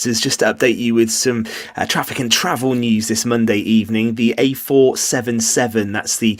listeners, just to update you with some traffic and travel news this Monday evening. The A477, that's the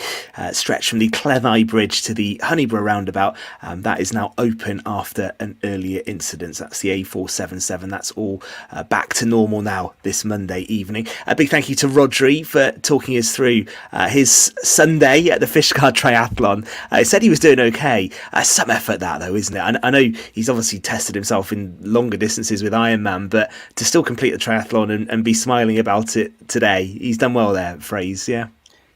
stretch from the Cleddau Bridge to the Honeyborough roundabout, that is now open after an earlier incident. That's the A477. That's all back to normal now this Monday evening. A big thank you to Rodri for talking us through his Sunday at the Fishguard Triathlon. He said he was doing okay. Some effort that though, isn't it? I know he's obviously tested himself in longer distances with Ironman, but to still complete the triathlon and be smiling about it today, he's done well there, Fraser.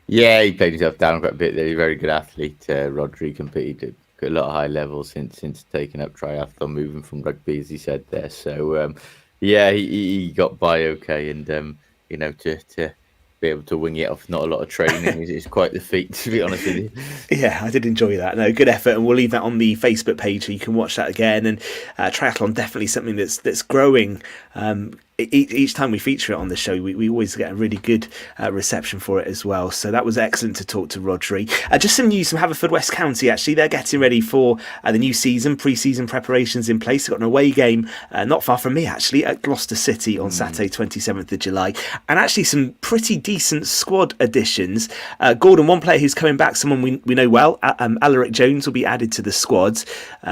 Yeah, he played himself down quite a bit there. He's a very good athlete. Rodri competed at a lot of high levels since taking up triathlon, moving from rugby, as he said there. So, he got by okay, and to be able to wing it off not a lot of training is quite the feat, to be honest with you. Yeah, I did enjoy that. No, good effort, and we'll leave that on the Facebook page so you can watch that again. And triathlon, definitely something that's growing. Each time we feature it on the show, we always get a really good reception for it as well. So that was excellent to talk to Rodri. Just some news from Haverfordwest County, actually. They're getting ready for the new season, pre-season preparations in place. They've got an away game not far from me, actually, at Gloucester City on Saturday, 27th of July. And actually some pretty decent squad additions. Gordon, one player who's coming back, someone we know well, Alaric Jones will be added to the squad.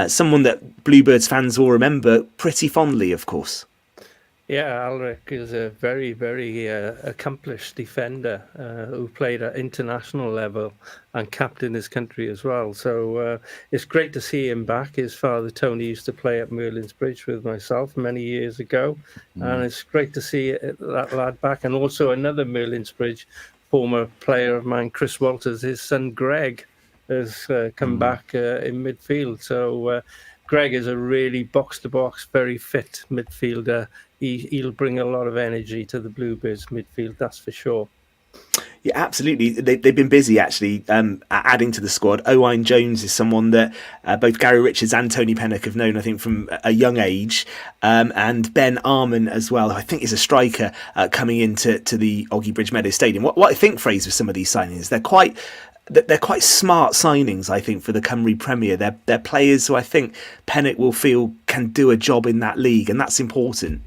Someone that Bluebirds fans will remember pretty fondly, of course. Yeah, Alaric is a very, very accomplished defender who played at international level and captained his country as well. So it's great to see him back. His father, Tony, used to play at Merlin's Bridge with myself many years ago. And it's great to see that lad back. And also another Merlin's Bridge former player of mine, Chris Walters, his son Greg, has come back in midfield. So Greg is a really box-to-box, very fit midfielder. He'll bring a lot of energy to the Bluebirds midfield, that's for sure. Yeah, absolutely. They've been busy, actually, adding to the squad. Owain Jones is someone that both Gary Richards and Tony Pennock have known, I think, from a young age. And Ben Arman as well, who I think is a striker coming into the Oggy Bridge Meadows Stadium. What I think, Fraser, with some of these signings, they're quite smart signings, I think, for the Cymru Premier. They're players who I think Pennock will feel can do a job in that league, and that's important.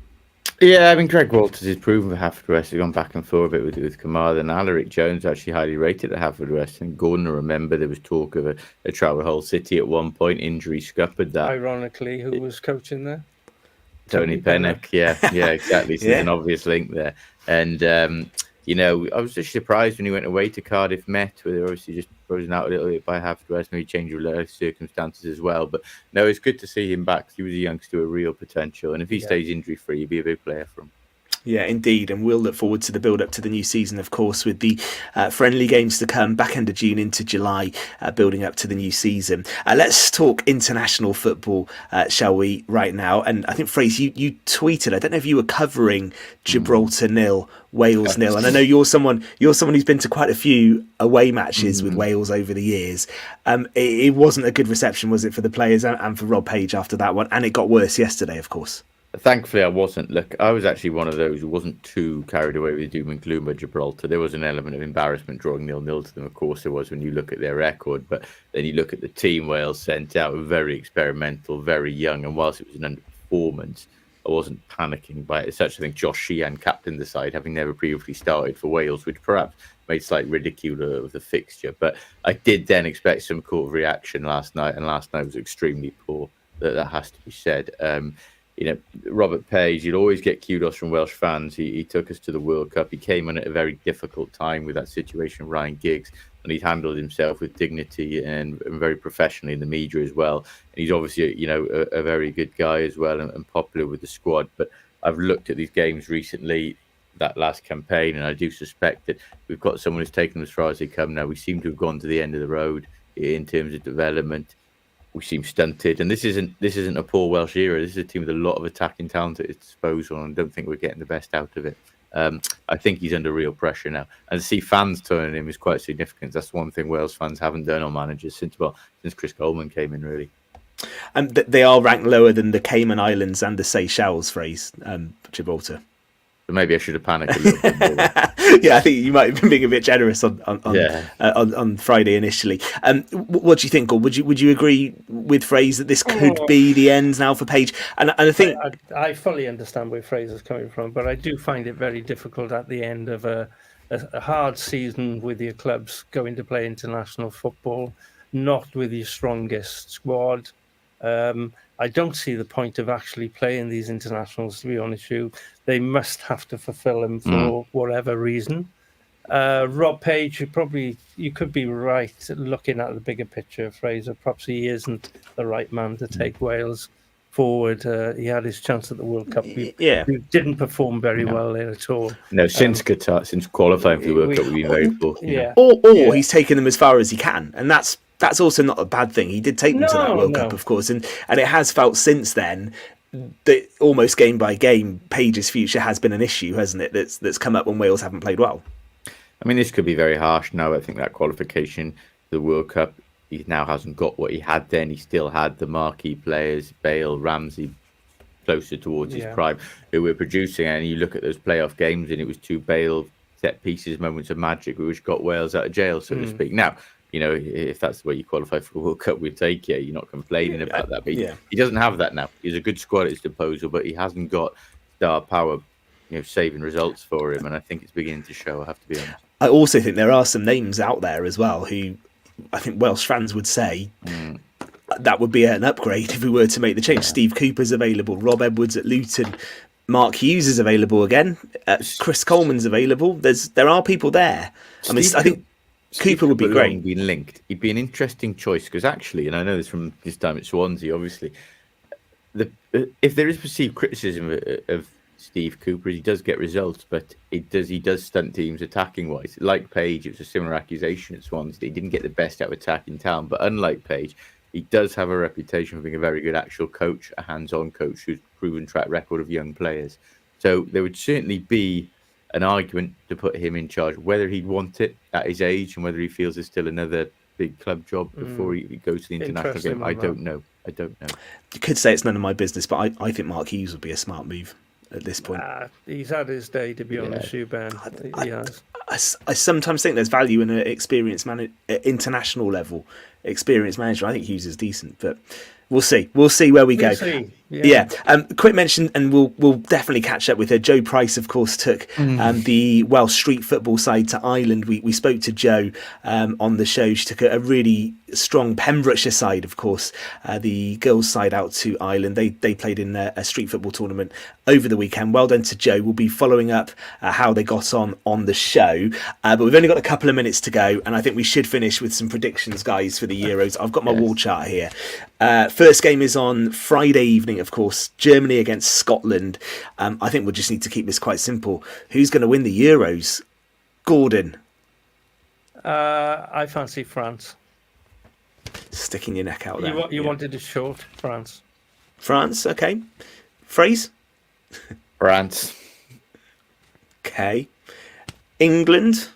Yeah, I mean, Greg Walters is proven for Haverfordwest. He's gone back and forth a bit with Kamara. And Alaric Jones actually highly rated at Haverfordwest. And Gordon, remember, there was talk of a travel Hull City at one point. Injury scuppered that. Ironically, who was coaching there? Tony Pennock. Yeah, exactly. So there's an obvious link there. And, I was just surprised when he went away to Cardiff Met, where they were obviously just frozen out a little bit by Haverfordwest, maybe change of life circumstances as well. But no, it's good to see him back. He was a youngster with real potential. And if he stays injury-free, he'll be a big player for him. Yeah, indeed. And we'll look forward to the build-up to the new season, of course, with the friendly games to come back end of June into July, building up to the new season. Let's talk international football, shall we, right now? And I think, Fraser, you tweeted, I don't know if you were covering Gibraltar 0, Wales 0. And I know you're someone who's been to quite a few away matches with Wales over the years. It wasn't a good reception, was it, for the players and for Rob Page after that one? And it got worse yesterday, of course. Thankfully, I wasn't. Look, I was actually one of those who wasn't too carried away with doom and gloom at Gibraltar. There was an element of embarrassment drawing 0-0 to them, of course there was, when you look at their record. But then you look at the team Wales sent out, very experimental, very young. And whilst it was an underperformance, I wasn't panicking by it as such. I think Josh Sheehan captained the side, having never previously started for Wales, which perhaps made slight ridicule of the fixture. But I did then expect some court of reaction last night, and last night was extremely poor. That has to be said. Robert Page, you'd always get kudos from Welsh fans. He took us to the World Cup. He came in at a very difficult time with that situation of Ryan Giggs, and he's handled himself with dignity and very professionally in the media as well. And he's obviously, a very good guy as well and popular with the squad. But I've looked at these games recently, that last campaign, and I do suspect that we've got someone who's taken as far as they come now. We seem to have gone to the end of the road in terms of development. We seem stunted, and this isn't a poor Welsh era. This is a team with a lot of attacking talent at its disposal, and I don't think we're getting the best out of it. I think he's under real pressure now, and to see fans turning him is quite significant. That's one thing Wales fans haven't done on managers since Chris Coleman came in, really. And they are ranked lower than the Cayman Islands and the Seychelles, Gibraltar. So maybe I should have panicked a little bit more. Yeah, I think you might have been being a bit generous on Friday initially. What do you think, or would you agree with Fraser that this could be the end now for Page? And I think I fully understand where Fraser's coming from, but I do find it very difficult at the end of a hard season with your clubs going to play international football, not with your strongest squad. I don't see the point of actually playing these internationals, to be honest with you. They must have to fulfill them for whatever reason. Rob Page, you could be right looking at the bigger picture, Fraser. Perhaps he isn't the right man to take Wales forward. He had his chance at the World Cup. He didn't perform very well there at all. No, since Qatar, since qualifying for the World Cup, we've been very fortunate. Yeah. Or he's taken them as far as he can, and that's also not a bad thing. He did take them to that World Cup, of course, and it has felt since then that almost game by game, Page's future has been an issue, hasn't it? That's come up when Wales haven't played well. I mean, this could be very harsh now. I think that qualification, the World Cup, he now hasn't got what he had then. He still had the marquee players, Bale, Ramsey, closer towards his prime, who were producing. And you look at those playoff games, and it was 2 Bale set pieces, moments of magic, which got Wales out of jail, so to speak. Now, if that's the way you qualify for the World Cup, we'd take you. You're not complaining about that. But he doesn't have that now. He's a good squad at his disposal, but he hasn't got star power, saving results for him. And I think it's beginning to show, I have to be honest. I also think there are some names out there as well who I think Welsh fans would say that would be an upgrade if we were to make the change. Yeah. Steve Cooper's available, Rob Edwards at Luton, Mark Hughes is available again, Chris Coleman's available. There are people there. I think Cooper would be great. Been linked. He'd be an interesting choice because actually, and I know this from his time at Swansea, obviously, if there is perceived criticism of Steve Cooper, he does get results, but he does stunt teams attacking wise. Like Page, it was a similar accusation at Swansea. He didn't get the best out of attacking talent, but unlike Page, he does have a reputation for being a very good actual coach, a hands-on coach who's proven track record of young players. So there would certainly be an argument to put him in charge. Whether he'd want it at his age and whether he feels there's still another big club job before he goes to the international game, I don't know. You could say it's none of my business, but I think Mark Hughes would be a smart move at this point. He's had his day, to be honest with you, Ben. I sometimes think there's value in an experienced international level experienced manager. I think Hughes is decent, but we'll see. We'll see where we go. Yeah. Quick mention, and we'll definitely catch up with her. Joe Price, of course, took the Welsh street football side to Ireland. We spoke to Joe on the show. She took a really strong Pembrokeshire side, of course, the girls' side out to Ireland. They played in a street football tournament over the weekend. Well done to Joe. We'll be following up how they got on the show. But we've only got a couple of minutes to go, and I think we should finish with some predictions, guys, for the Euros. I've got my wall chart here. First game is on Friday evening, of course, Germany against Scotland. I think we'll just need to keep this quite simple. Who's going to win the Euros? Gordon? I fancy France. Sticking your neck out there. You wanted a short, France. France, okay. Phrase? France. Okay. England?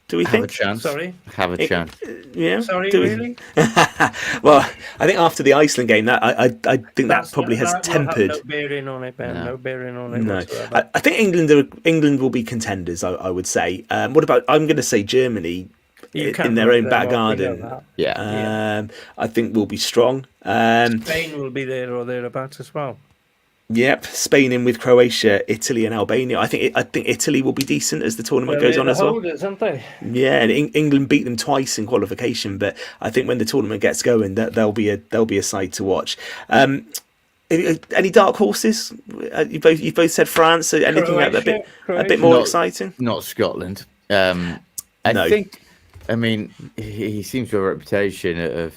Do we think? Have a chance. Sorry? Have a chance. Yeah. Sorry, really? Well, I think after the Iceland game, that I think that probably has tempered. No bearing on it, Ben. No bearing on it. No. Whatsoever. I think England will be contenders, I would say. What about, I'm going to say Germany in their own back garden. Yeah. I think will be strong. Spain will be there or thereabouts as well. Yep, Spain in with Croatia, Italy, and Albania. I think Italy will be decent as the tournament goes on as well. Holders, aren't they? Yeah, and England beat them twice in qualification, but I think when the tournament gets going, that there'll be a side to watch. Any dark horses? You both said France. So anything Croatia, a bit more exciting? Not Scotland. I think. I mean, he seems to have a reputation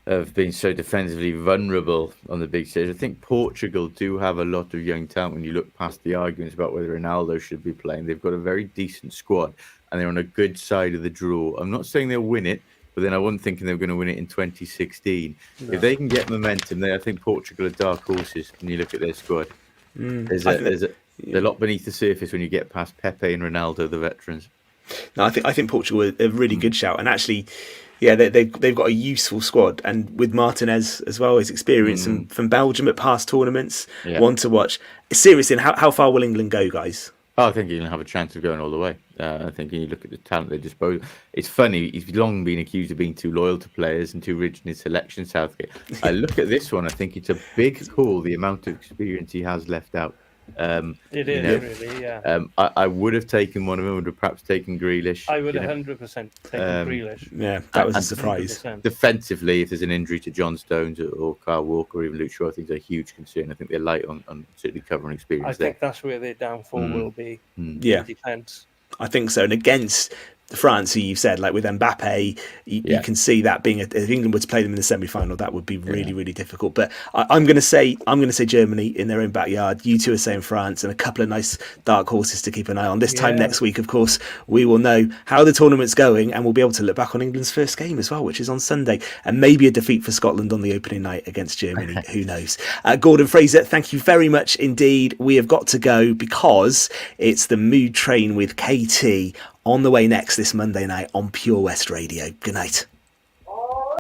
of being so defensively vulnerable on the big stage. I think Portugal do have a lot of young talent when you look past the arguments about whether Ronaldo should be playing. They've got a very decent squad and they're on a good side of the draw. I'm not saying they'll win it, but then I wasn't thinking they were going to win it in 2016. No. If they can get momentum, I think Portugal are dark horses when you look at their squad. There's a lot beneath the surface when you get past Pepe and Ronaldo, the veterans. No, I think Portugal are a really good shout, and actually Yeah, they've got a useful squad, and with Martinez as well, his experience from Belgium at past tournaments, one to watch. Seriously, and how far will England go, guys? Oh, I think you're going to have a chance of going all the way. I think when you look at the talent they dispose. It's funny, he's long been accused of being too loyal to players and too rigid in his selection, Southgate. I look at this one, I think it's a big call, the amount of experience he has left out. It is, really, yeah. I would have taken one of them, would have perhaps taken Grealish. I would 100% taken Grealish. Yeah, that was a surprise. 100%. Defensively, if there's an injury to John Stones or Kyle Walker or even Luke Shaw, I think it's a huge concern. I think they're light on certainly covering experience. I think that's where their downfall will be. Yeah, defense. I think so. And against France, who you've said, like with Mbappe, you can see that being if England were to play them in the semi-final, that would be really, really difficult. But I'm going to say Germany in their own backyard. You two are saying France, and a couple of nice dark horses to keep an eye on. This time next week, of course, we will know how the tournament's going, and we'll be able to look back on England's first game as well, which is on Sunday, and maybe a defeat for Scotland on the opening night against Germany. Who knows? Gordon Fraser, thank you very much indeed. We have got to go because it's the Mood Train with KT on the way next this Monday night on Pure West Radio. Good night.